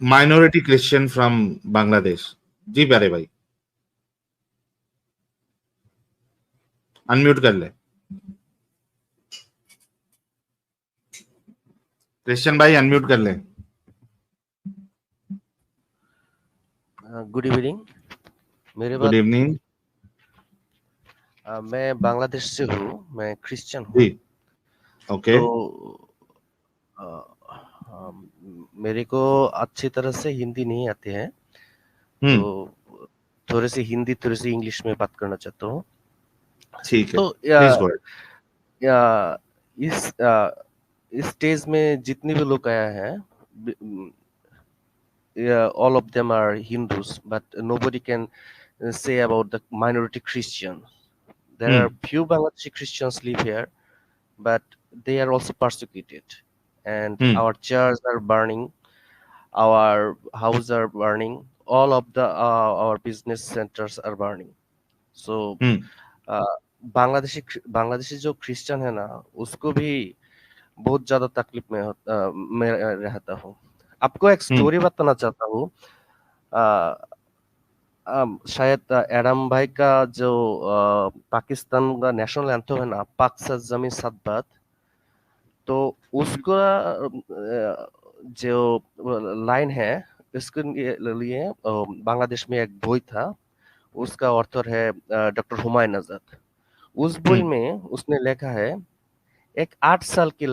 Minority Christian from Bangladesh. जी प्यारे भाई, अनम्यूट कर ले। क्रिश्चियन भाई अनम्यूट कर ले। Good evening. मेरे गुड बात इवनिंग। मैं बांग्लादेश से हूँ, मैं क्रिश्चियन हूँ। जी ओके। तो मेरे को अच्छी तरह से हिंदी नहीं आती है, तो थोड़े से हिंदी थोड़े से इंग्लिश में बात करना चाहता हूँ। ठीक है, तो प्लीज गो या, इस स्टेज में जितने भी लोग आया है, all of them are Hindus, but nobody can say about the minority Christian. There are few Bangladeshi Christians live here, but they are also persecuted, and our churches are burning, our houses are burning, all of the our business centers are burning. So Bangladeshi जो Christian है ना, उसको भी बहुत ज्यादा तकलीफ में रहता हूँ। आपको एक स्टोरी बताना चाहता हूँ। शायद एडम भाई का जो पाकिस्तान का नेशनल एंथम है ना, पाक साथ जमी साथ बात, तो उसका जो लाइन है, इसके लिए बांग्लादेश में एक बॉय था, उसका ऑथर है डॉक्टर हुमायूं आजाद। उस बॉय में उसने लिखा है, एक 8 साल की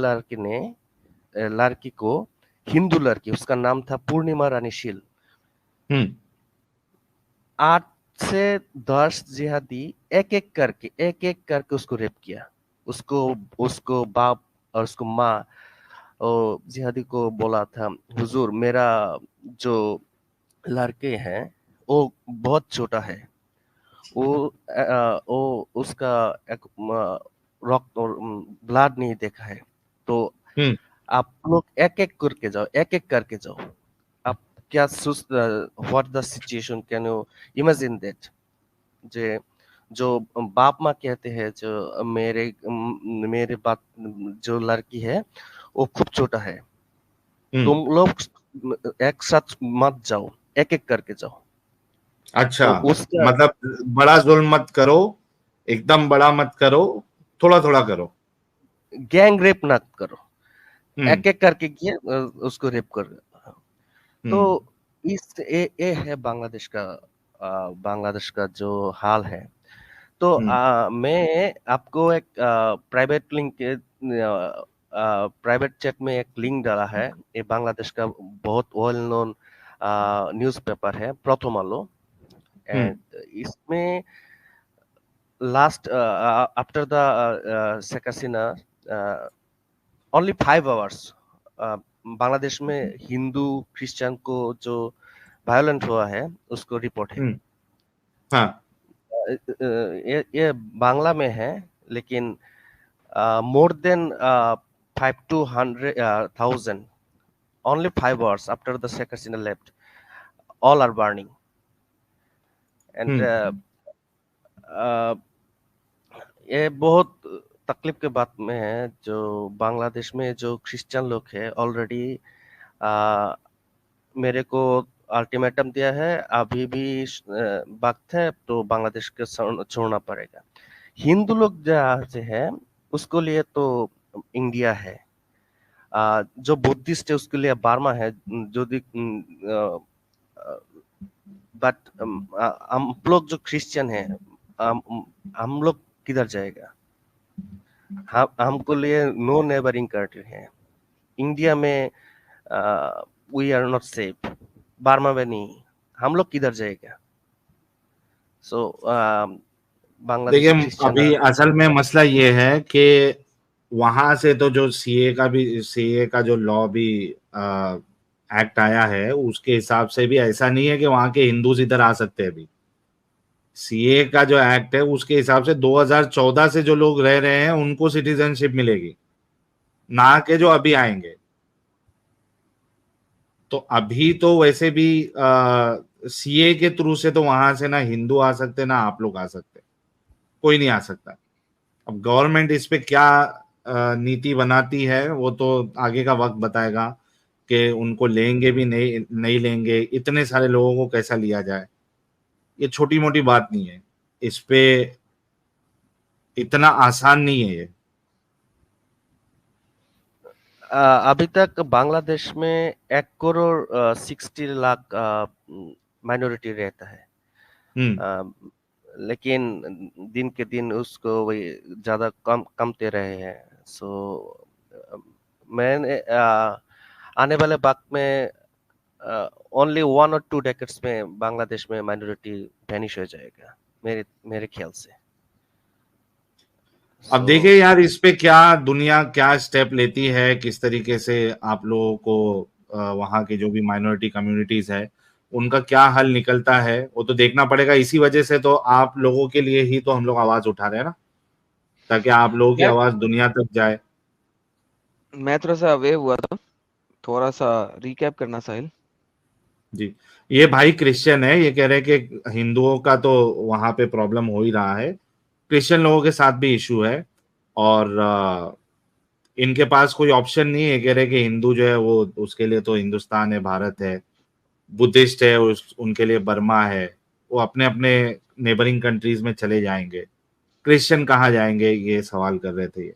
लड़की को, हिंदू लड़की, उसका नाम था पूर्णिमा रानी शील, 8 से 10 जिहादी एक एक करके उसको रेप किया। उसको बाप और उसको माँ और जिहादी को बोला था, हुजूर मेरा जो लड़के हैं वो बहुत छोटा है, वो उसका एक रक्त और ब्लड नहीं देखा है, तो आप लोग एक एक करके जाओ। आप क्या what the situation, can you imagine that? जे जो बाप माँ कहते हैं, जो मेरे बाप जो लड़की है वो खूब छोटा है, तुम लोग एक साथ मत जाओ, एक एक करके जाओ। अच्छा, तो उसका मतलब बड़ा जुल्म मत करो, एकदम बड़ा मत करो, थोड़ा थोड़ा करो, गैंग रेप ना करो, एक एक करके उसको रेप कर। तो ये है बांग्लादेश का जो हाल है। तो मैं आपको एक प्राइवेट लिंक प्राइवेट चैट में एक लिंक डाला है। ये बांग्लादेश का बहुत वेल नोन न्यूज़पेपर है, प्रथम आलो, एंड इसमें last after the Sheikh Hasina only 5 hours Bangladesh में हिंदू क्रिश्चियन को जो वायलेंट हुआ है उसको रिपोर्ट है। ये बांग्ला में है, लेकिन more than 5 to 100,000 only 5 hours after the Sheikh Hasina left, all are burning. And ये बहुत तकलीफ के बात में है, जो बांग्लादेश में जो क्रिश्चियन लोग है ऑलरेडी मेरे को अल्टीमेटम दिया है, अभी भी वक्त है तो बांग्लादेश को छोड़ना पड़ेगा। हिंदू लोग जहाँ से है उसको लिए तो इंडिया है, जो बुद्धिस्ट है उसके लिए बर्मा है, जो बट हम लोग जो क्रिश्चियन है, हम लोग किधर जाएगा? हमको लिए नो नेबरिंग कंट्री है। इंडिया में we are not safe, Burma में नहीं, हम लोग किधर जाएगा? सो देखिए, अभी असल में मसला ये है कि वहां से तो जो सीए का जो लॉ भी एक्ट आया है, उसके हिसाब से भी ऐसा नहीं है कि वहां के हिंदूज इधर आ सकते हैं। अभी सीए का जो एक्ट है उसके हिसाब से 2014 से जो लोग रह रहे हैं उनको सिटीजनशिप मिलेगी, ना के जो अभी आएंगे। तो अभी तो वैसे भी सीए के थ्रू से तो वहां से ना हिंदू आ सकते ना आप लोग आ सकते, कोई नहीं आ सकता। अब गवर्नमेंट इस पे क्या नीति बनाती है वो तो आगे का वक्त बताएगा कि उनको लेंगे भी नहीं लेंगे, इतने सारे लोगों को कैसा लिया जाए, ये छोटी मोटी बात नहीं है, इस पे इतना आसान नहीं है ये। अभी तक बांग्लादेश में 1 करोड़ 60 लाख माइनॉरिटी रहता है। लेकिन दिन के दिन उसको वही ज्यादा कमते रहे हैं। सो मैंने आने वाले वक्त में ओनली 1 और 2 डेकेड्स में बांग्लादेश में माइनॉरिटी वैनिश हो जाएगा, मेरे ख्याल से। अब देखिए यार, इस पे क्या दुनिया क्या स्टेप लेती है, किस तरीके से आप लोगों को वहाँ के जो भी माइनॉरिटी कम्युनिटीज है उनका क्या हल निकलता है वो तो देखना पड़ेगा। इसी वजह से तो आप लोगों के लिए ही तो हम लोग आवाज उठा रहे हैं ना, ताकि आप लोगों की आवाज दुनिया तक जाए। मैं थोड़ा सा अवे हुआ था, थोड़ा सा रिकैप करना साहिल जी। ये भाई क्रिश्चियन है, ये कह रहे हैं कि हिंदुओं का तो वहां पे प्रॉब्लम हो ही रहा है, क्रिश्चियन लोगों के साथ भी इशू है, और इनके पास कोई ऑप्शन नहीं है। कह रहे कि हिंदू जो है वो उसके लिए तो हिंदुस्तान है, भारत है, बुद्धिस्ट है उनके लिए बर्मा है, वो अपने अपने नेबरिंग कंट्रीज में चले जाएंगे, क्रिश्चियन कहाँ जाएंगे, ये सवाल कर रहे थे ये।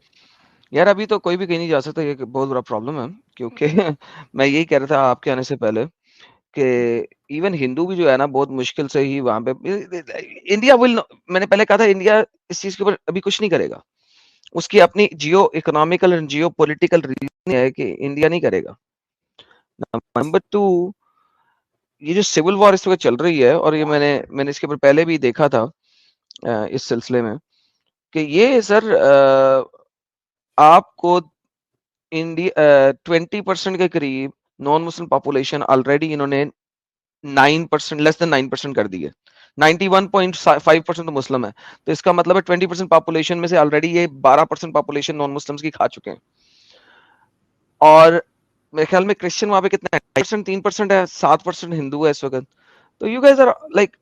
यार अभी तो कोई भी कहीं नहीं जा सकता, ये बहुत बड़ा प्रॉब्लम है, क्योंकि मैं यही कह रहा था आपके आने से पहले कि इवन हिंदू भी जो है ना बहुत मुश्किल से ही वहां पे इंडिया विल, मैंने पहले कहा था इंडिया इस चीज के ऊपर अभी कुछ नहीं करेगा, उसकी अपनी geo economical and geo political reason है कि इंडिया नहीं करेगा। नंबर 2, ये जो सिविल वॉर इस वक्त चल रही है, और ये मैंने इसके ऊपर पहले भी देखा था इस सिलसिले में कि ये सर आपको इंडिया 20% के करीब नॉन मुस्लिम पॉपुलेशन ऑलरेडी इन्होंने 9%, लेस देन 9% कर दी है। 91.5% तो मुस्लिम है, तो इसका मतलब है 20% पॉपुलेशन में से ऑलरेडी ये 12% पॉपुलेशन नॉन मुस्लिम्स की खा चुके हैं। और मेरे ख्याल में क्रिश्चियन वहां पे कितना है, 3% है, 7% हिंदू है इस वक्त। तो you guys are like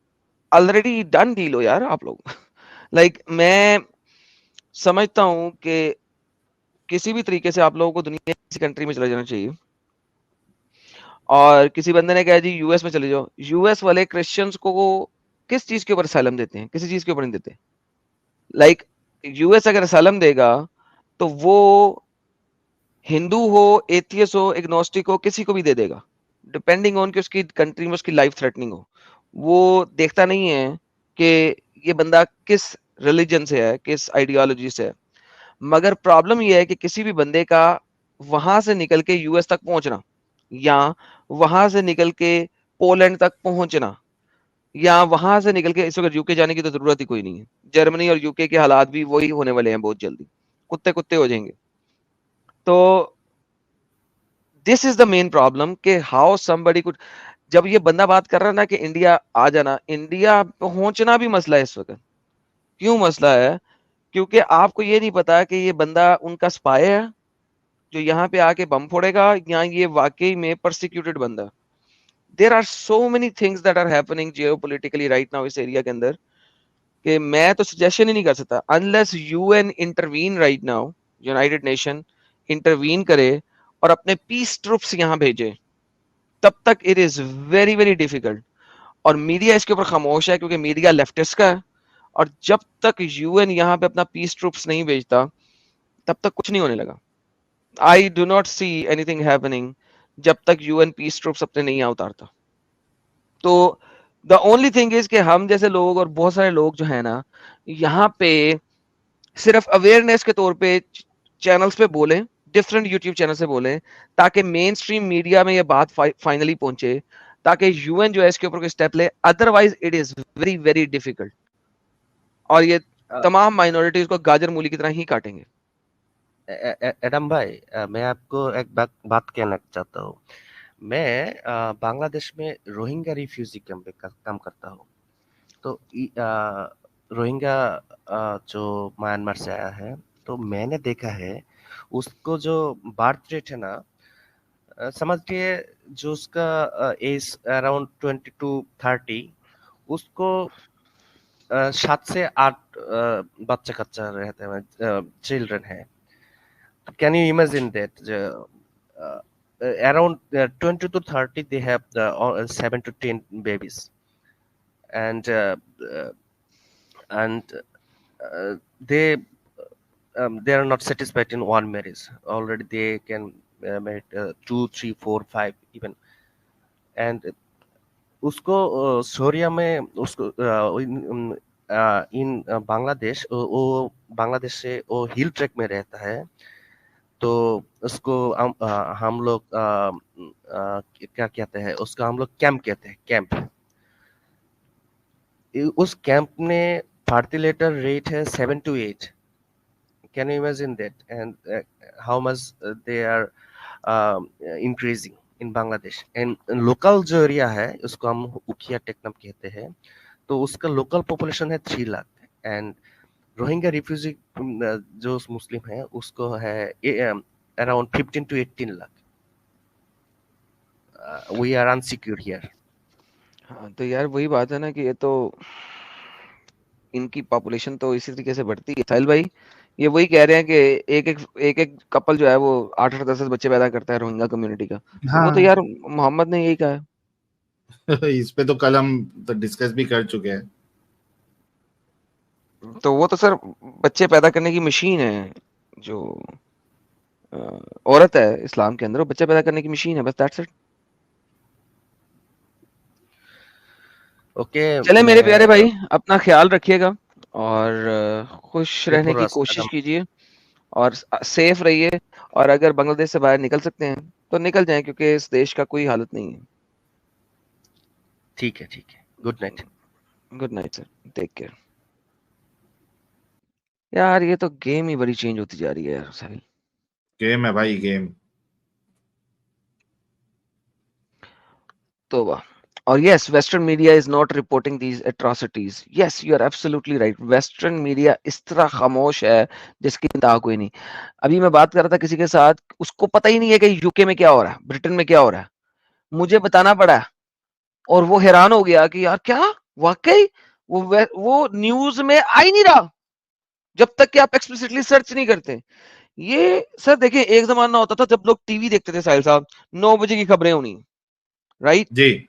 already done deal हो यार आप लोग। लाइक मैं समझता हूं कि किसी भी तरीके से आप लोगों को दुनिया की किसी कंट्री में चले जाना चाहिए, और किसी बंदे ने कहा जी यूएस में चले जाओ, यूएस वाले क्रिश्चियंस को किस चीज के ऊपर असylum देते हैं, किसी चीज के ऊपर नहीं देते। लाइक यूएस अगर असylum देगा तो वो हिंदू हो, एथियस हो, एग्नोस्टिक हो, किसी को भी दे देगा, डिपेंडिंग ऑन कि उसकी कंट्री में उसकी लाइफ थ्रेटनिंग हो। वो देखता नहीं है कि ये बंदा किस रिलीजन से है, किस आइडियोलॉजी से है। मगर प्रॉब्लम ये है कि किसी भी बंदे का वहां से निकल के यूएस तक पहुंचना, या वहां से निकल के पोलैंड तक पहुंचना, या वहां से निकल के, इस वक्त यूके जाने की तो जरूरत ही कोई नहीं है। जर्मनी और यूके के हालात भी वही होने वाले हैं बहुत जल्दी, कुत्ते कुत्ते हो जाएंगे। तो this is the main problem कि हाउ समबडी कुड, जब ये बंदा बात कर रहा है ना कि इंडिया आ जाना, इंडिया पहुंचना भी मसला है इस वक्त। क्यों मसला है? क्योंकि आपको ये नहीं पता कि ये बंदा उनका स्पाई है जो यहाँ पे आके बम फोड़ेगा, या ये वाकई में परसिक्यूटेड बंदा। There are so many things that are happening geopolitically right now इस एरिया के अंदर, कि मैं तो सजेशन ही नहीं कर सकता unless UN intervene right now, United nation intervene करे और अपने पीस ट्रूप्स यहाँ भेजे, तब तक it is very very difficult. और मीडिया इसके ऊपर खामोश है क्योंकि मीडिया लेफ्टिस्ट का है, और जब तक यूएन यहाँ पे अपना पीस ट्रूप्स नहीं भेजता तब तक कुछ नहीं होने लगा। I do not see anything happening जब तक यूएन पीस ट्रूप्स अपने नहीं उतारता। तो द ओनली थिंग इज कि हम जैसे लोग और बहुत सारे लोग जो है ना यहाँ पे सिर्फ अवेयरनेस के तौर पे चैनल्स पे बोलें, डिफरेंट यूट्यूब चैनल से बोलें, ताकि मेन स्ट्रीम मीडिया में ये बात फाइनली पहुंचे, ताकि यूएन जो है इसके ऊपर कोई स्टेप ले। Otherwise it is very very difficult, और ये तमाम माइनॉरिटीज को गाजर मूली की तरह ही काटेंगे। एडम भाई, मैं आपको एक बात कहना चाहता हूँ। मैं बांग्लादेश में रोहिंग्या रिफ्यूजी कैंप पे काम करता हूँ। तो रोहिंग्या जो म्यांमार से आया है, तो मैंने देखा है उसको जो बर्थ रेट है ना, समझिए जो उसका एज अराउंड 22-30, उसको 7 से 8 बच्चा कच्चा रहते हैं, चिल्ड्रन है। Can you imagine that around 20 to 30 they have 7 to 10 babies, and uh, and they they are not satisfied in one marriage. Already they can marry 2, 3, 4, 5 even. And उसको शोरिया में उसको इन बांग्लादेश वो बांग्लादेश से वो हिल ट्रैक में रहता है, तो उसको हम लोग क्या कहते हैं, उसका हम लोग कैंप कहते हैं, कैंप। उस कैंप में फर्टिलिटी रेट है 7 to 8। Can you imagine that? And how much they are increasing in Bangladesh? And local जो एरिया है उसको हम उखिया टेकनम कहते हैं, तो उसका लोकल पॉपुलेशन है 3 लाख, एंड रोहिंग्या रिफ्यूजी जो मुस्लिम है उसको है around 15 to 18 lakh. We are unsecure here. हाँ, तो यार वही बात है ना कि ये तो इनकी पॉपुलेशन तो इसी तरीके से बढ़ती है। साहिल भाई ये वही कह रहे हैं कि एक कपल जो है वो 8-8 10 बच्चे पैदा करता है रोहिंग्या कम्युनिटी का। हाँ। वो तो यार मोहम्मद ने यही कहा है। इस पे तो कल हम तो डिस्कस भी कर चुके हैं। तो वो तो सर बच्चे पैदा करने की मशीन है, जो औरत है इस्लाम के अंदर, वो बच्चे पैदा करने की मशीन है, बस दैट्स इट। ओके चले मेरे प्यारे भाई, अपना ख्याल रखिएगा और खुश रहने की कोशिश कीजिए और सेफ रहिए, और अगर बांग्लादेश से बाहर निकल सकते हैं तो निकल जाएं, क्योंकि इस देश का कोई हालत नहीं है। ठीक है, ठीक है। Good night. Good night sir, take care. यार ये तो गेम ही बड़ी चेंज होती जा रही है यार साहिल। गेम है भाई, गेम। तो वाह। और yes, western media is not reporting these atrocities. Yes, you are absolutely right. Western media इस तरह खामोश है जिसकी इंतहा कोई नहीं। अभी मैं बात कर रहा था किसी के साथ, उसको पता ही नहीं है कि यूके में क्या हो रहा है, ब्रिटेन में क्या हो रहा है, मुझे बताना पड़ा, और वो हैरान हो गया कि यार क्या वाकई वो न्यूज में आ ही नहीं रहा जब तक कि आप एक्सप्लिसिटली सर्च नहीं करते। ये सर देखिए, एक जमाना होता था जब लोग टीवी देखते थे साहिल साहब, 9 बजे की खबरें होनी, राइट जी।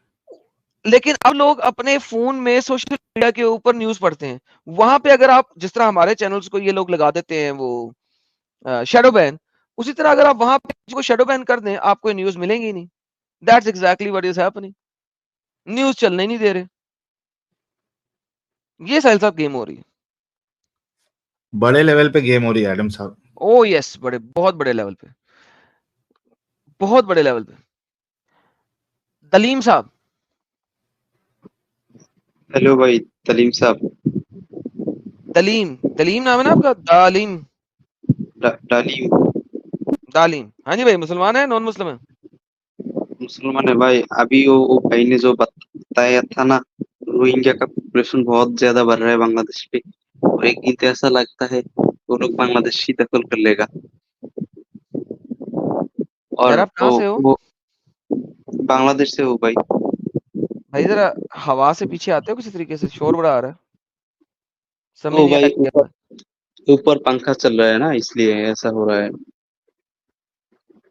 लेकिन अब लोग अपने फोन में सोशल मीडिया के ऊपर न्यूज पढ़ते हैं। वहां पे अगर आप, जिस तरह हमारे चैनल्स को ये लोग लगा देते हैं वो शैडो बैन, उसी तरह अगर आप वहां पे शैडो बैन कर दें, आपको न्यूज मिलेंगी नहीं। That's exactly what is happening. News चलने ही नहीं दे रहे। ये साहिल साहब गेम हो रही है, बड़े लेवल पे गेम हो रही है एडम साहब। ओ यस, बहुत बड़े लेवल पे, बहुत बड़े लेवल पे। तलीम साहब। हेलो भाई तलीम साहब। तलीम नाम है ना आपका? दालीम डालीम। दालीम, हाँ जी भाई। मुसलमान है, नॉन मुस्लिम है? मुसलमान है भाई। अभी वो भाई ने जो बताया था ना, रोहिंग्या का पॉपुलेशन बहुत ज्यादा बढ़ रहा है बांग्लादेश पे, और एक दिन तो ऐसा लगता है वो लोग बांग्लादेश ही दखल कर लेगा। यार और आप कहाँ से हो? वो बांग्लादेश से हो भाई। भाई जरा हवा से पीछे आते हो किसी तरीके से, शोर बड़ा आ रहा है, समझ ओ नहीं आ भाई रही ऊपर ऊपर पंखा चल रहा है ना, इसलिए ऐसा हो रहा है।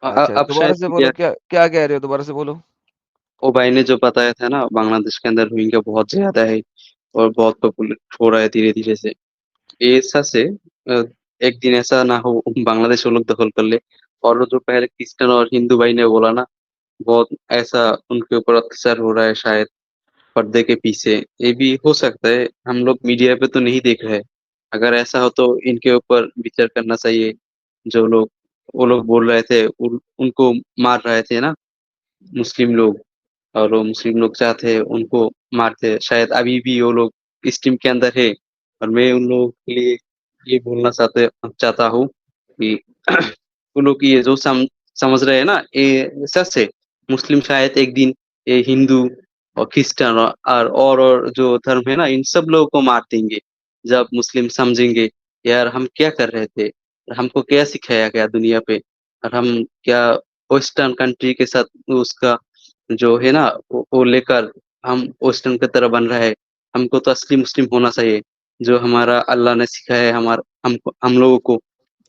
अच्छा अब दोबारा शायद से बोलो, क्या क्या कह रहे हो, दोबारा से बोलो। ओ भाई ने जो बताया था ना, बांग्लादेश के अंदर रोहिंग्या बहुत ज्यादा है और बहुत पॉपुलेट हो रहा है धीरे धीरे से। ऐसा से एक दिन ऐसा ना हो बांग्लादेश वो लोग दखल कर ले। और वो जो पहले क्रिश्चियन और हिंदू भाई ने बोला ना, बहुत ऐसा उनके ऊपर अत्याचार हो रहा है शायद पर्दे के पीछे, ये भी हो सकता है। हम लोग मीडिया पे तो नहीं देख रहे। अगर ऐसा हो तो इनके ऊपर विचार करना चाहिए। जो लोग वो लोग बोल रहे थे उनको मार रहे थे ना मुस्लिम लोग, और वो मुस्लिम लोग चाहते हैं उनको मारते, शायद अभी भी वो लोग इस टीम के अंदर है। और मैं उन लोगों के लिए ये बोलना चाहता हूँ कि उन लोग ये जो समझ रहे हैं ना, ये सच है। मुस्लिम शायद एक दिन ये हिंदू और क्रिश्चियन और जो धर्म है ना, इन सब लोगों को मार देंगे जब मुस्लिम समझेंगे यार हम क्या कर रहे थे, हमको क्या सिखाया गया दुनिया पे, और हम क्या वेस्टर्न कंट्री के साथ उसका जो है ना वो लेकर हम वेस्टर्न की तरह बन रहा है। हमको तो असली मुस्लिम होना चाहिए, जो हमारा अल्लाह ने सिखाया है हमको हम लोगों को।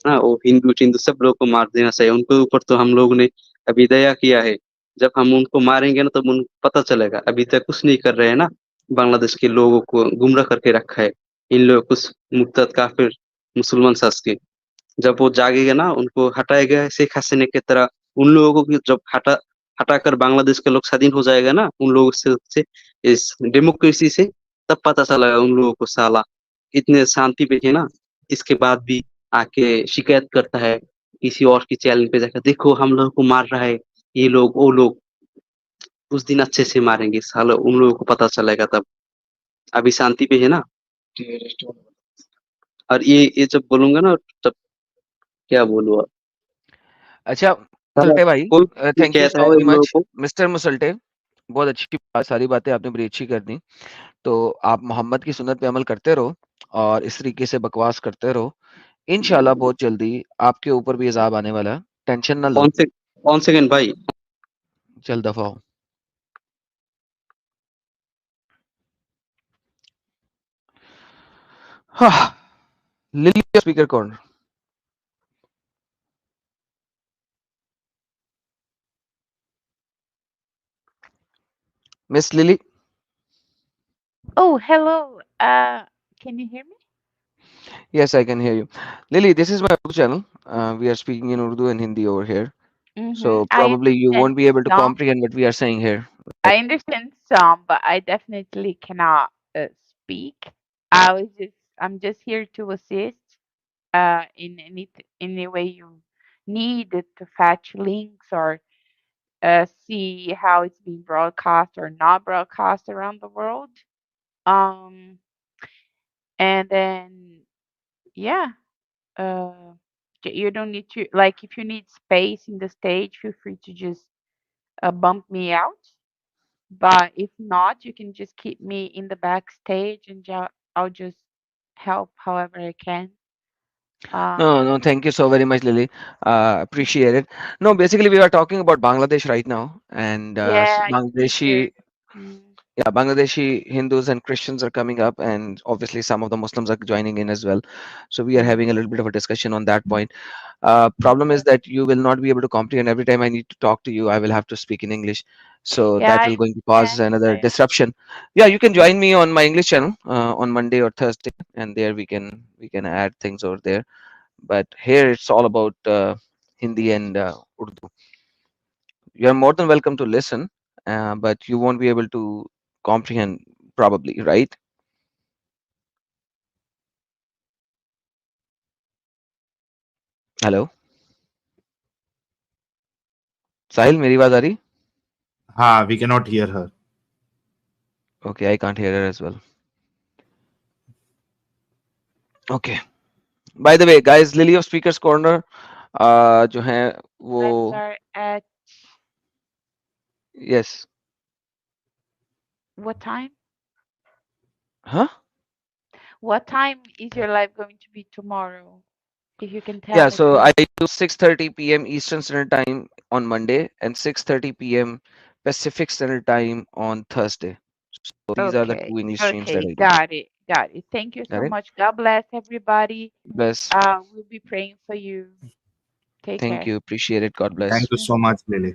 ना, वो हिंदू टिंदू सब लोग को मार देना चाहिए। उनके ऊपर तो हम लोग ने अभी दया किया है। जब हम उनको मारेंगे ना तब उनको पता चलेगा। अभी तक कुछ नहीं कर रहे हैं ना, बांग्लादेश के लोगों को गुमराह करके रखा है इन लोग कुछ मुर्तद काफिर मुसलमान शासक के। जब वो जागेगा ना, उनको हटाएगा शेख हसीना की तरह। उन लोगों को जब हटाकर बांग्लादेश के लोग स्वाधीन हो जाएगा ना, उन लोगों से इस डेमोक्रेसी से, तब पता चलेगा उन लोगों को साला इतने शांति पे थे ना, इसके बाद भी आके शिकायत करता है किसी और की चैनल पे जाकर, देखो हम लोगों को मार रहा है ये लोग वो लोग। उस दिन अच्छे से मारेंगे साला, उन लोगों को पता चलेगा तब। अभी शांति पे है ना। और ये जब बोलूंगा ना तब क्या बोलूँ अब। अच्छा साला मुसल्टे भाई, कोई भी थैंक यू कहता सो है वेरी उन लोगों मच को। मिस्टर मुसल्टे। बहुत अच्छी बात, सारी बातें आपने बड़ी अच्छी कर दी। तो आप मोहम्मद की सुन्नत पे अमल करते रहो और इस तरीके से बकवास करते रहो। इंशाल्लाह बहुत जल्दी आपके ऊपर भी अज़ाब आने वाला है, टेंशन ना लो। कौन सेकंड भाई। चल दफा हो। हाँ, लिली स्पीकर कौन? Miss lily. Oh, hello. Can you hear me? Yes, I can hear you. Lily, this is my YouTube channel. We are speaking in Urdu and Hindi over here. Mm-hmm. So I probably you understand won't be able to some. comprehend what we are saying here. I understand some, but I definitely cannot speak. I'm just here to assist. In any way you need to fetch links or see how it's being broadcast or not broadcast around the world. Um, and then yeah, uh, you don't need to like if you need space in the stage, feel free to just bump me out. But if not, you can just keep me in the backstage and I'll just help however I can. No, thank you so very much, Lily. Appreciate it. No, basically we are talking about Bangladesh right now, and Yeah, I see here. Bangladeshi, Mm, yeah, Bangladeshi Hindus and Christians are coming up, and obviously some of the Muslims are joining in as well. So we are having a mhm. little bit of a discussion on that point. Problem is that you will not be able to comprehend. Every time I need to talk to you, I will have to speak in English. So Yeah, that I will going to cause understand. another I disruption. Yeah, you can understand. join me on my English channel on Monday or Thursday, and there we can add things over there. But here it's all about Hindi and Urdu. You're more than welcome to listen, but you won't be able to comprehend probably, right? Hello Sahil, मेरी आवाज आ रही? हाँ, we cannot hear her. Okay, I can't hear her as well. Okay. By the way, guys, Lily of Speakers Corner जो है वो Lives are at yes, what time? huh? What time is your live going to be tomorrow? If you can tell Yeah, me, so please. I do 6:30 p.m. Eastern Standard Time on Monday and 6:30 p.m. Pacific Standard Time on Thursday. So these are the Okay. two English streams that Okay. I do. Got it. Got it. Thank you Got so it? much. God bless everybody. Bless. We'll be praying for you. Take Thank care. you. Appreciate it. God Thank bless. you Yeah. so much, Lily.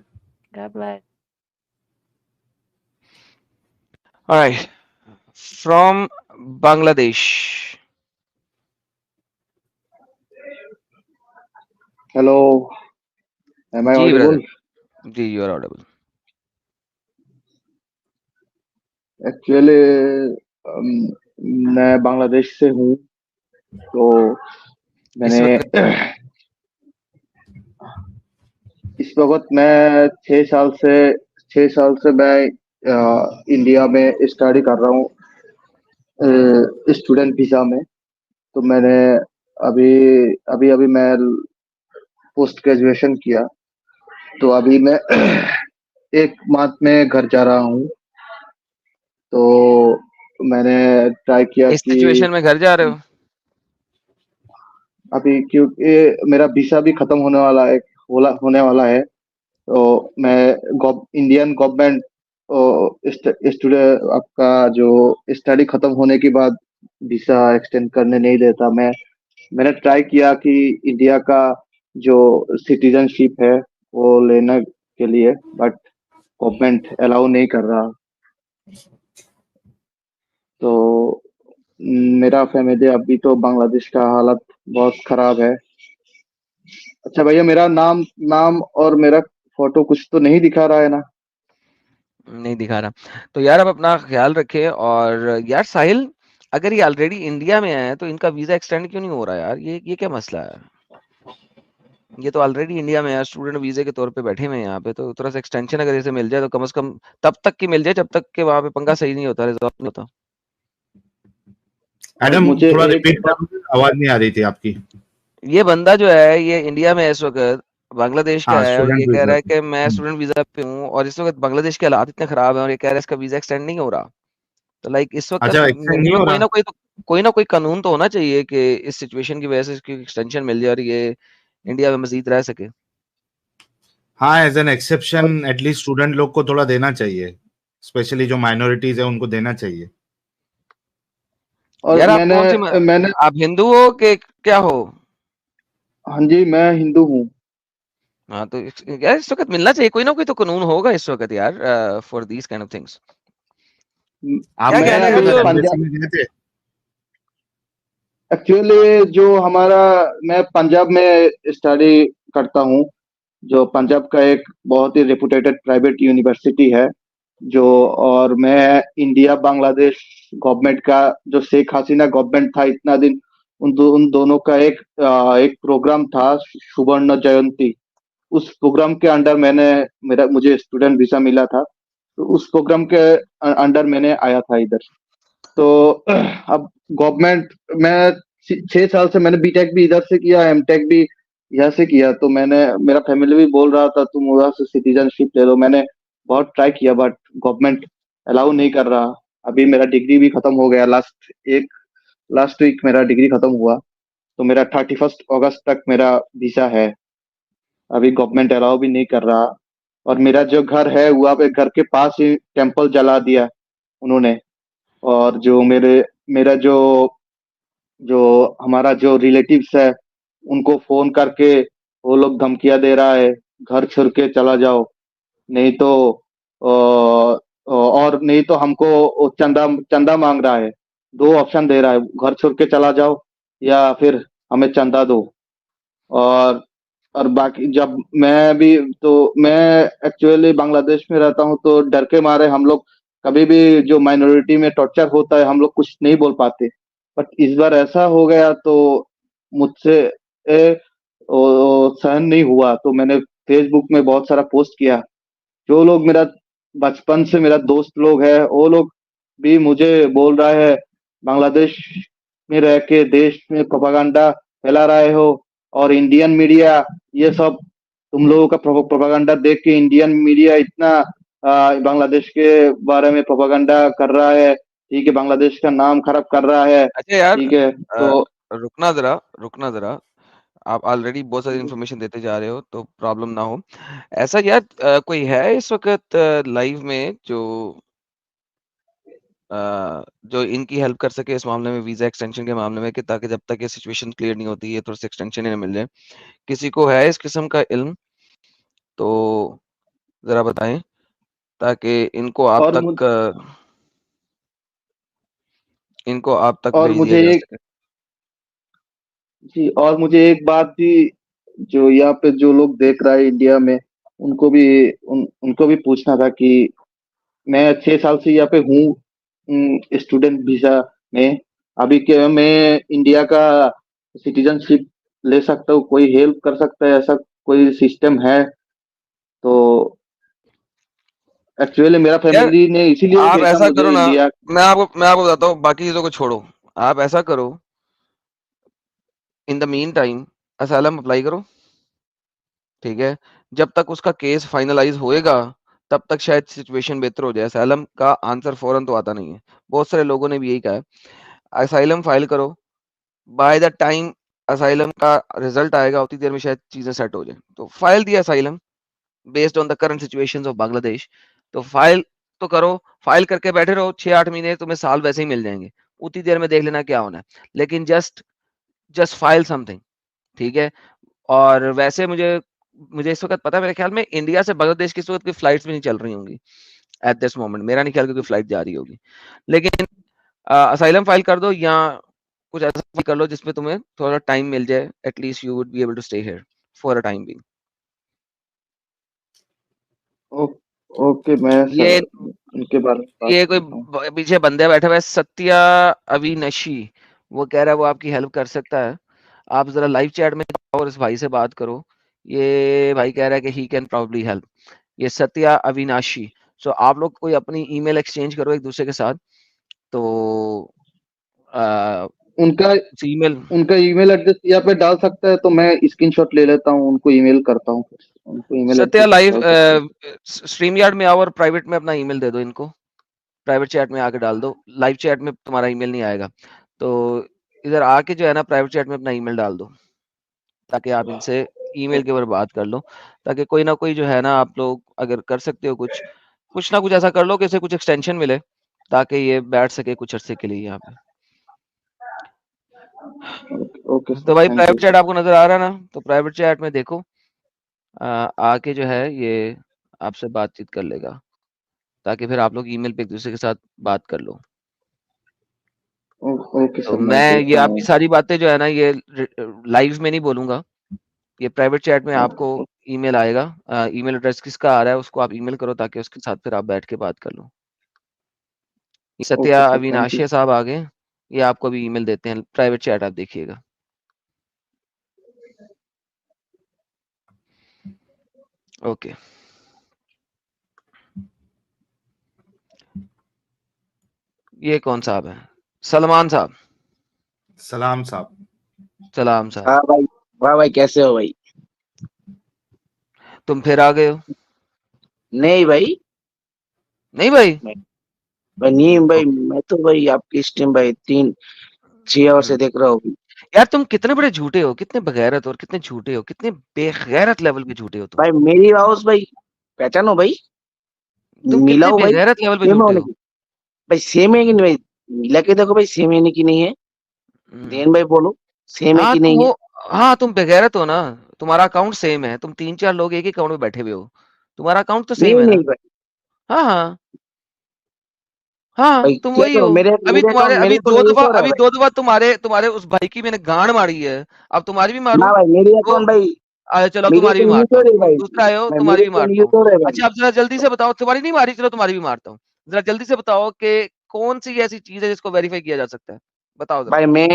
God bless. All right. From Bangladesh. Hello, am I Ji, brother. audible? Ji, you are audible. Actually मैं बांग्लादेश से हूँ, तो इस मैंने वक्त इस वक्त मैं 6 साल से मैं इंडिया में स्टडी कर रहा हूँ स्टूडेंट वीजा में। तो मैंने अभी अभी अभी मैं पोस्ट ग्रेजुएशन किया, तो अभी मैं 1 मंथ में घर जा रहा हूँ। तो मैंने ट्राई किया इस कि सिचुएशन में घर जा रहे हो? अभी क्योंकि मेरा वीसा भी खत्म होने वाला है, तो मैं इंडियन गवर्नमेंट स्टूडेंट आपका जो स्टडी खत्म होने के बाद वीसा एक्सटेंड करने नहीं देता। मैं मैंने ट्राई किया कि इंडिया का जो सिटीजनशिप है वो लेने के लिए, बट गवर्नमेंट अलाउ नहीं कर रहा। तो मेरा फैमिली अभी तो बांग्लादेश का हालत बहुत खराब है। अच्छा भैया, मेरा नाम नाम और मेरा फोटो कुछ तो नहीं दिखा रहा है ना? नहीं दिखा रहा। तो यार आप अपना ख्याल रखें। और यार साहिल, अगर ये ऑलरेडी इंडिया में है तो इनका वीजा एक्सटेंड क्यों नहीं हो रहा यार? ये क्या मसला है? ये तो ऑलरेडी इंडिया में है, स्टूडेंट वीजे के तौर पे बैठे हुए हैं यहाँ पे, तो थोड़ा सा एक्सटेंशन अगर इसे मिल जाए तो कम से कम तब तक की मिल जाए जब तक के वहां पे पंगा सही नहीं होता, रिजॉल्व नहीं होता। एडम मुझे थोड़ा एक रिपीट कर, आवाज नहीं आ रही थी आपकी। ये बंदा जो है ये इंडिया में है इस वक्त, बांग्लादेश का हाँ, है, और ये स्टूडेंट कह वीजा रहा है पे। कि मैं स्टूडेंट वीजा पे हूँ और इस वक्त बांग्लादेश के हालात इतने खराब हैं और ये कह रहा है इसका वीजा एक्सटेंड नहीं हो रहा। तो लाइक इस वक्त अच्छा, एक्सटेंड नहीं मिनिमम हो रहा। कोई ना कोई कानून तो होना चाहिए कि इस सिचुएशन की वजह से इसकी एक्सटेंशन मिल जाए और ये इंडिया में मजीद रह सके। हाँ, एज एन एक्सेप्शन और, एटलीस्ट स्टूडेंट लोग को थोड़ा देना चाहिए, स्पेशली जो माइनॉरिटीज है उनको देना चाहिए। और यार आप मैंने कौन सी मैंने आप हिंदू हो कि क्या हो? हाँ जी, मैं हिंदू हूँ। हाँ तो यार इस वक्त मिलना चाहिए, कोई ना कोई तो कानून होगा इस वक्त यार, for these kind of things. आप क्या मैं कहना है यार अभी जो एम्बेसी पंजाब, में गए थे? एक्चुअली जो हमारा, मैं पंजाब में स्टडी करता हूँ। जो पंजाब का एक बहुत ही रेपुटेटेड प्राइवेट यूनिवर्सिटी है। जो और मैं इंडिया बांग्लादेश गवर्नमेंट का, जो शेख हसीना गवर्नमेंट था इतना दिन, उन दोनों का एक प्रोग्राम था, सुवर्ण जयंती। उस प्रोग्राम के अंडर मुझे स्टूडेंट वीजा मिला था। तो उस प्रोग्राम के अंडर मैंने आया था इधर। तो अब गवर्नमेंट, मैं 6 साल से मैंने बीटेक भी इधर से किया, एमटेक भी यहाँ से किया। तो मेरा फैमिली भी बोल रहा था तुम उधर से सिटीजनशिप ले लो। मैंने बहुत ट्राई किया, बट गवर्नमेंट अलाउ नहीं कर रहा। अभी मेरा डिग्री भी खत्म हो गया, लास्ट वीक मेरा डिग्री खत्म हुआ। तो मेरा 31 अगस्त तक मेरा वीजा है। अभी गवर्नमेंट अलाउ भी नहीं कर रहा। और मेरा जो घर है वहाँ पे, घर के पास ही टेम्पल जला दिया उन्होंने। और जो मेरा जो जो हमारा जो रिलेटिव्स है, उनको फोन करके वो लोग धमकियां दे रहा है, घर छोड़ के चला जाओ, नहीं तो और नहीं तो हमको वो चंदा चंदा मांग रहा है। दो ऑप्शन दे रहा है, घर छोड़ के चला जाओ या फिर हमें चंदा दो। और और बाकी जब मैं भी, तो मैं एक्चुअली बांग्लादेश में रहता हूँ, तो डर के मारे हम लोग कभी भी जो माइनॉरिटी में टॉर्चर होता है हम लोग कुछ नहीं बोल पाते। बट इस बार ऐसा हो गया तो मुझसे सहन नहीं हुआ। तो मैंने फेसबुक में बहुत सारा पोस्ट किया। जो लोग मेरा बचपन से मेरा दोस्त लोग है, वो लोग भी मुझे बोल रहा है बांग्लादेश में रह के देश में प्रोपागंडा फैला रहे हो। और इंडियन मीडिया ये सब, तुम लोगों का प्रोपागंडा देख के इंडियन मीडिया इतना बांग्लादेश के बारे में प्रोपागंडा कर रहा है, ठीक है, बांग्लादेश का नाम खराब कर रहा है, अच्छा यार, ठीक है। तो रुकना जरा। आप ऑलरेडी बहुत सारी इन्फॉर्मेशन देते जा रहे हो तो प्रॉब्लम ना हो ऐसा यार। कोई है इस वक्त लाइव में जो इनकी हेल्प कर सके इस मामले में, वीजा एक्सटेंशन के मामले में, कि ताकि जब तक ये सिचुएशन क्लियर नहीं होती है थोड़ा सा एक्सटेंशन इन्हें मिल जाए? किसी को है इस किस्म का इल्म तो जरा बताएं ताकि और मुझ, इनको आप तक और भेज दिया मुझे जा एक सके। जी, और मुझे एक बात भी, जो यहाँ पे जो लोग देख रहा है इंडिया में, उनको भी पूछना था कि मैं 6 साल से यहाँ पे हूँ स्टूडेंट वीजा में। अभी के मैं इंडिया का सिटीजनशिप ले सकता हूँ? कोई हेल्प कर सकता है? ऐसा कोई सिस्टम है? तो एक्चुअली मेरा यार फैमिली ने इसीलिए आप भेजा ऐसा करो मुझे ना, इंडिया। मैं आपको बताता हूँ, बाकी चीजों को छोड़ो। आप ऐसा करो, in the mean time asylum apply करो, ठीक है? जब तक उसका केस फाइनलाइज होएगा तब तक शायद सिचुएशन बेहतर हो जाए। असाइलम का आंसर फौरन तो आता नहीं है, बहुत सारे लोगों ने भी यही कहा है। असाइलम फाइल करो, बाय द टाइम असाइलम का रिजल्ट आएगा उतनी देर में शायद चीजें सेट हो जाए। तो फाइल दिया asylum based on the current situations of Bangladesh, तो फाइल तो करो। फाइल करके बैठे रहो 6-8 महीने, तुम्हें साल वैसे ही मिल जाएंगे, उतनी देर में देख लेना क्या होना है। लेकिन जस्ट जस्ट फाइल समथिंग, ठीक है। और वैसे मुझे इस वक्त पता है, मेरे ख्याल में इंडिया से बांग्लादेश की इस वक्त की फ्लाइट्स भी नहीं चल रही होंगी एट दिस मोमेंट। मेरा नहीं ख्याल कि कोई फ्लाइट जा रही होगी, लेकिन असाइलम फाइल कर दो या कुछ ऐसा कर लो जिसमें तुम्हें थोड़ा टाइम मिल जाए, at least you would be able to stay here for a time being. Okay, मैं ये उनके बारे में बात ये कोई करता हूँ। पीछे बंदे बैठे हुए सत्या अविनाशी, वो कह रहा है वो आपकी हेल्प कर सकता है। आप जरा लाइव चैट में और इस भाई से बात करो। ये भाई कह रहा है कि ही कैन प्रोबब्ली हेल्प। ये सत्या अविनाशी। सो आप लोग कोई अपनी ईमेल एक्सचेंज करो एक दूसरे के साथ, तो उनका ईमेल एड्रेस यहाँ पे डाल सकता है, तो मैं स्क्रीनशॉट ले लेता हूँ, उनको ईमेल करता हूँ, उनको ईमेल सत्या एड्रेस लाइव डाल सकते हैं। स्ट्रीम यार्ड में आओ और प्राइवेट में अपना ईमेल दे दो इनको, प्राइवेट चैट में आके डाल दो। लाइव चैट में तुम्हारा ईमेल नहीं आएगा, तो इधर आके जो है ना प्राइवेट चैट में अपना ईमेल डाल दो, ताकि आप इनसे ईमेल के ऊपर बात कर लो, ताकि कोई ना कोई जो है ना, आप लोग अगर कर सकते हो कुछ ना कुछ ऐसा कर लो कि इसे कुछ एक्सटेंशन मिले, ताकि ये बैठ सके कुछ अरसे के लिए यहाँ पे। ओके तो सर, भाई thank you private chat sir. आपको नजर आ रहा है ना, तो प्राइवेट चैट में देखो, आके जो है ये आपसे बातचीत कर लेगा, ताकि फिर आप लोग ईमेल पे एक दूसरे के साथ बात कर लो। ओके तो सर, मैं मैं ये देखता आपकी हूँ। सारी बातें जो है ना, ये लाइव में नहीं बोलूंगा, ये प्राइवेट चैट में आपको ईमेल आएगा। ईमेल एड्रेस किसका आ रहा है उसको आप ईमेल करो, ताकि उसके साथ फिर आप बैठ के बात कर लो। Okay Satya sir, thank you. Avinashi साहब आ गए, ये आपको अभी ईमेल देते हैं, प्राइवेट चैट आप देखिएगा। ओके, ये कौन साहब है? सलमान साहब। सलाम साहब। सलाम साहब। हाँ भाई, वाह भाई, कैसे हो भाई? तुम फिर आ गए हो? नहीं भाई, नहीं भाई। भाई नहीं भाई, मैं तो भाई आपकी स्ट्रीम भाई 3-6 आवर से देख रहा हूँ। यार तुम कितने बड़े झूठे हो, कितने बगैरत और कितने झूठे हो, कितने बेगैरत लेवल पे झूठे हो तुम। भाई मेरी आवाज भाई पहचानो भाई, तुम मिला कितने हो भाई, बेगैरत लेवल पे सेम झूठे होने हो। की। भाई सेम है कि नहीं भाई? मिला के देखो भाई, सेम है कि नहीं है? देन भाई बोलो, सेम है हाँ कि तो नहीं है? वो, हाँ तुम बेगैरत हो ना, तुम्हारा अकाउंट सेम है, तुम 3-4 लोग एक ही अकाउंट में बैठे हुए हो, तुम्हारा अकाउंट तो सेम नहीं है नहीं ना। भाई, हाँ हाँ हाँ, भाई तुम क्या वही करो, हो। मेरे अभी मेरे तुम्हारे अकाउंट मेरे फोन में यूज हो रहा है अभी भाई। 2 दफा तुम्हारे तुम्हारे उस भाई की मैंने गांड मारी है, अब तुम्हारी भी मारूं। ना भाई, मेरे वो अकाउंट भाई, चलो अब मेरे तुम्हारी भी अकाउंट यूज मारता हो हूँ, रहे तुम भाई। दूसरा आए हो, मैं तुम्हारी मेरे भी अकाउंट मारता यूज हूँ। हो रहे भाई। अच्छा अब जरा जल्दी से बताओ, तुम्हारी नहीं मारी, चलो तुम्हारी भी मारता हूँ। जरा जल्दी से बताओ कि कौन सी ऐसी चीज है जिसको वेरीफाई किया जा सकता है, बताओ जरा। भाई मैं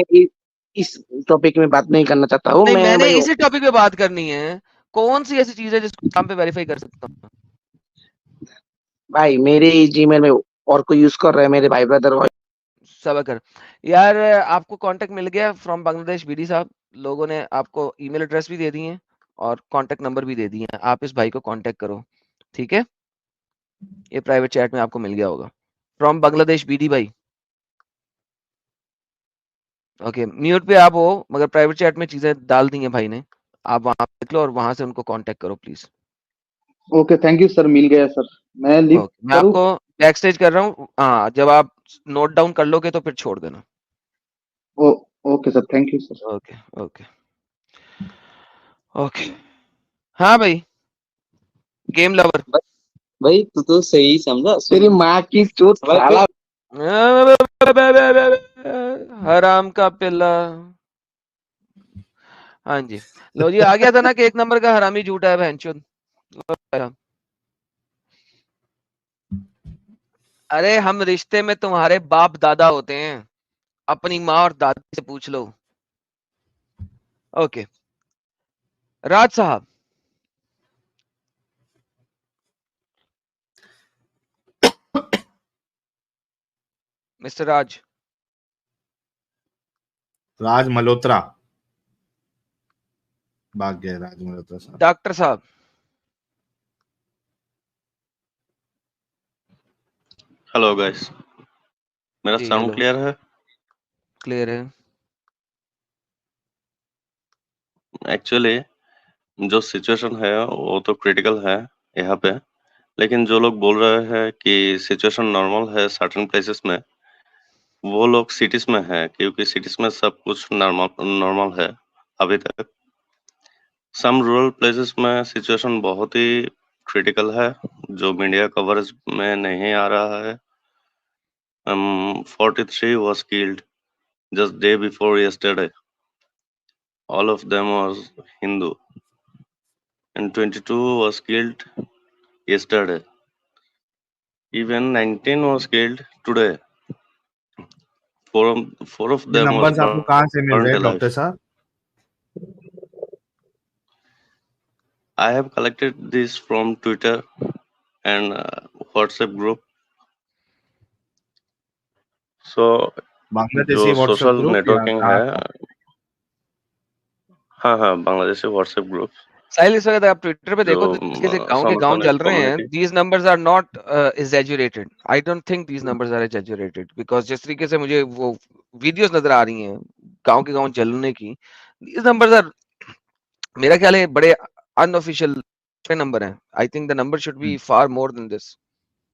इस टॉपिक में बात नहीं करना चाहता हूँ नहीं, मैं मैंने भाई। इसी टॉपिक पे बात करनी है। कौन सी ऐसी चीज है जिसको नाम पे वेरीफाई कर सकता हूँ? भाई मेरे जीमेल में और कोई यूज कर रहा है, मेरे भाई ब्रदर भाई। सबर कर। यार आपको कांटेक्ट मिल गया फ्रॉम बांग्लादेश बीडी साहब, लोगों ने आपको ईमेल एड्रेस भी दे दिए हैं और कांटेक्ट नंबर भी दे दिए हैं, आप इस भाई को कांटेक्ट करो, ठीक है। ये प्राइवेट चैट में आपको मिल गया होगा, फ्रॉम बांग्लादेश बीडी भाई। ओके, म्यूट पे आप हो, मगर प्राइवेट चैट में चीजें डाल दी हैं भाई ने, आप वहां देख लो और वहां से उनको कांटेक्ट करो please. Okay, thank you sir, मिल गया सर। मैं लीव ओके, मैं करूँ? आपको बैक स्टेज कर रहा हूँ, हाँ जब आप नोट डाउन कर लोगे तो फिर छोड़ देना। Oh okay sir, thank you sir. Okay okay okay. हाँ भाई, गेम लवर। भाई तू तो सही समझा तेरी माँ की चोट साला। हराम का पिल्ला। हाँ जी, लो जी, आ गया था ना कि 1 नंबर का हरामी झूठा है बहनचोद। अरे हम रिश्ते में तुम्हारे बाप दादा होते हैं, अपनी माँ और दादी से पूछ लो। ओके, राज साहब। मिस्टर राज। राज मल्होत्रा भाग गए, राज मल्होत्रा साहब। डॉक्टर साहब। हेलो गाइस, मेरा जी साउंड हेलो, क्लियर है? क्लियर है। एक्चुअली जो सिचुएशन है वो तो क्रिटिकल है यहाँ पे, लेकिन जो लोग बोल रहे हैं कि सिचुएशन नॉर्मल है सर्टेन प्लेसेस में, वो लोग सिटीज में है, क्योंकि सिटीज में सब कुछ नॉर्मल है अभी तक। सम रूरल प्लेसेस में सिचुएशन बहुत ही क्रिटिकल है, जो मीडिया कवरेज में नहीं आ रहा है। 43 was killed just day before yesterday. All of them was Hindu. And 22 was killed yesterday. Even 19 was killed today. Four of ये them was नंबर्स आपको कहाँ से मिल burnt रहे हैं alive. डॉक्टर साहब? I have collected this from Twitter and WhatsApp group. So Bangladeshi जो WhatsApp social group या networking कहाँ है, का? हाँ बांग्लादेशी व्हाट्सएप ग्रुप साहिल, इस वक्त आप ट्विटर पे देखो जो तो जिसके गांव के गांव समर्थन जल रहे हैं, community. these numbers are not exaggerated. I don't think these numbers are exaggerated because जिस तरीके से मुझे वो वीडियोस नजर आ रही हैं गांव के गांव जलने की, these numbers are, मेरा ख्याल है बड़े अनऑफिशियल नंबर हैं. I think the number should be far more than this.